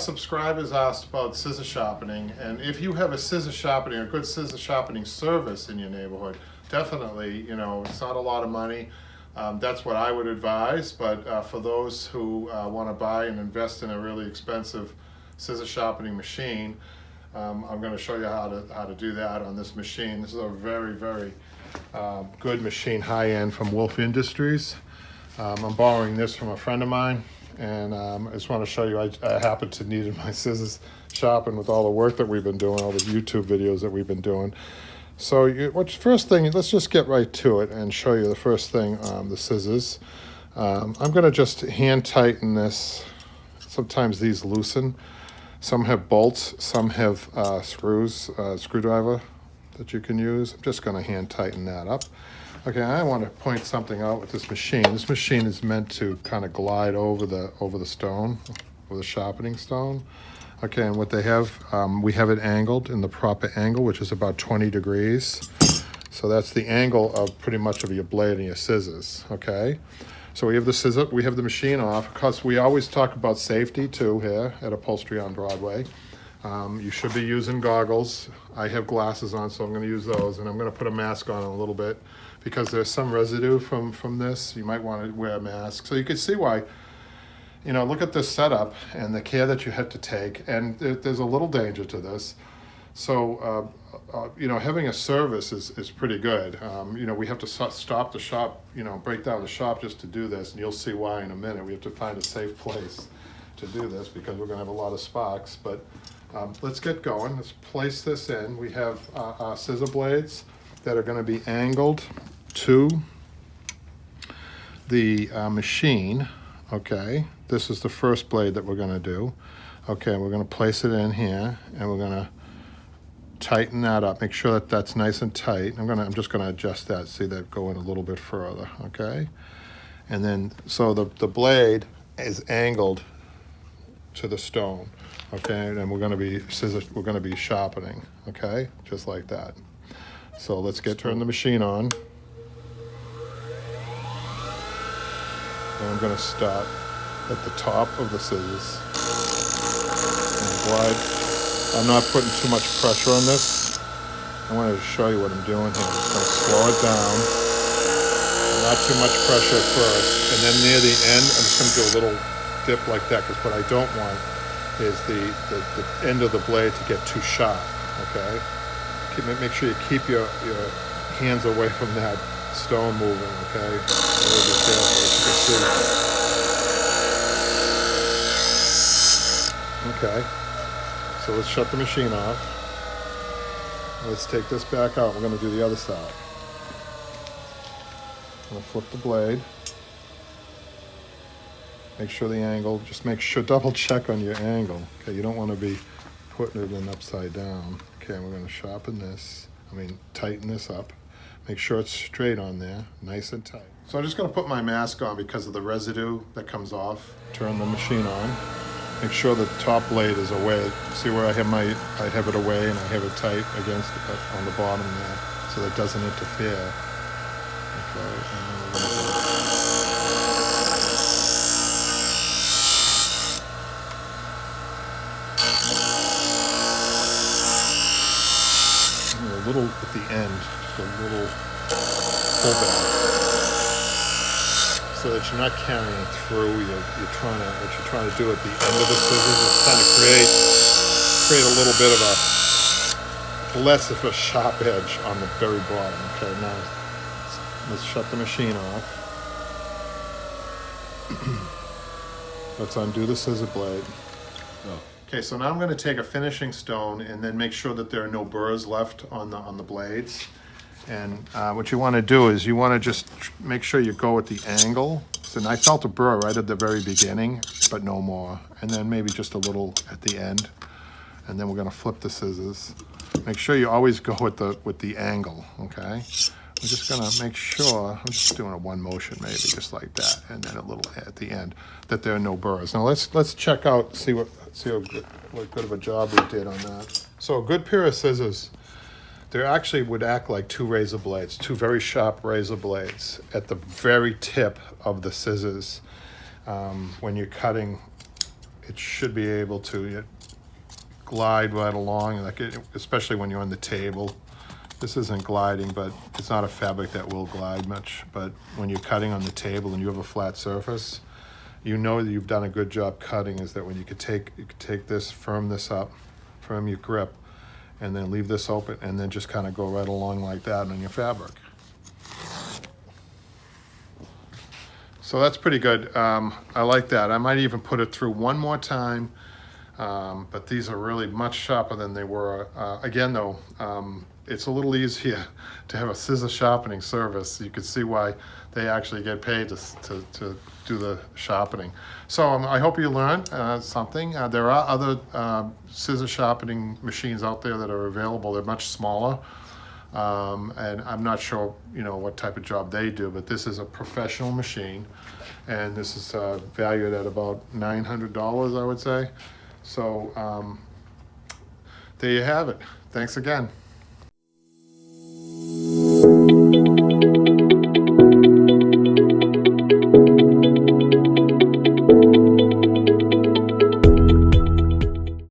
subscribers asked about scissor sharpening, and if you have a scissor sharpening, a good scissor sharpening service in your neighborhood, definitely, you know, it's not a lot of money. That's what I would advise, but for those who want to buy and invest in a really expensive scissor sharpening machine, I'm going to show you how to do that on this machine. This is a very, very good machine, high-end, from Wolf Industries. I'm borrowing this from a friend of mine, and I just want to show you, I happen to need my scissors sharpened with all the work that we've been doing, all the YouTube videos that we've been doing. So first thing, let's just get right to it and show you the first thing, the scissors. I'm going to just hand tighten this. Sometimes these loosen. Some have bolts, some have screws, screwdriver that you can use. I'm just going to hand tighten that up. Okay, I want to point something out with this machine. This machine is meant to kind of glide over the stone, over the sharpening stone. Okay, and what they have, we have it angled in the proper angle, which is about 20 degrees. So that's the angle of pretty much of your blade and your scissors, okay? So we have the scissor, we have the machine off, because we always talk about safety too here at Upholstery on Broadway. You should be using goggles. I have glasses on, so I'm going to use those, and I'm going to put a mask on a little bit because there's some residue from this. You might want to wear a mask. So you can see why, you know, look at this setup and the care that you had to take, and there's a little danger to this. So, you know, having a service is pretty good. You know, we have to stop the shop, you know, break down the shop just to do this, and you'll see why in a minute. We have to find a safe place to do this because we're going to have a lot of sparks. But let's get going. Let's place this in. We have our scissor blades that are going to be angled to the machine. Okay, this is the first blade that we're going to do. Okay, we're going to place it in here, and we're going to tighten that up. Make sure that that's nice and tight. I'm just going to adjust that. See that go in a little bit further. Okay, and then so the blade is angled to the stone. Okay, and we're going to be sharpening. Okay, just like that. So let's turn the machine on. And I'm going to start at the top of the scissors and glide. I'm not putting too much pressure on this. I wanted to show you what I'm doing here. I'm just going to slow it down. Not too much pressure at first. And then near the end, I'm just going to do a little dip like that, because what I don't want is the end of the blade to get too sharp. Okay? Make sure you keep your hands away from that stone moving. Okay? Really be careful, as you can see. Okay. So let's shut the machine off. Let's take this back out. We're going to do the other side. I'm going to flip the blade. Make sure the angle, double check on your angle. Okay, you don't want to be putting it in upside down. Okay, we're going to tighten this up. Make sure it's straight on there, nice and tight. So I'm just going to put my mask on because of the residue that comes off. Turn the machine on. Make sure the top blade is away. See where I have it away and I have it tight against on the bottom there, so that it doesn't interfere. Okay. A little at the end, just a little pullback, so that you're not carrying it through. What you're trying to do at the end of the scissors is kind of create a little bit of a less of a sharp edge on the very bottom. Okay, now let's shut the machine off. Let's undo the scissor blade. Okay, so now I'm going to take a finishing stone and then make sure that there are no burrs left on the blades. And what you want to do is you want to just make sure you go at the angle. So I felt a burr right at the very beginning, but no more. And then maybe just a little at the end. And then we're going to flip the scissors. Make sure you always go with the angle, okay? I'm just going to make sure, I'm just doing a one motion maybe, just like that, and then a little at the end, that there are no burrs. Now let's check out, see what good of a job we did on that. So a good pair of scissors, they actually would act like two razor blades, two very sharp razor blades at the very tip of the scissors when you're cutting it should be able to glide right along, like especially when you're on the table. This isn't gliding, but it's not a fabric that will glide much. But when you're cutting on the table and you have a flat surface, you know that you've done a good job cutting. Is that when you could take this, firm this up, firm your grip, and then leave this open, and then just kind of go right along like that on your fabric. So that's pretty good. I like that. I might even put it through one more time. But these are really much sharper than they were. Again, though, it's a little easier to have a scissor sharpening service. You can see why they actually get paid to do the sharpening. So I hope you learned something. There are other scissor sharpening machines out there that are available. They're much smaller. And I'm not sure, what type of job they do, but this is a professional machine. And this is valued at about $900, I would say. So there you have it. Thanks again.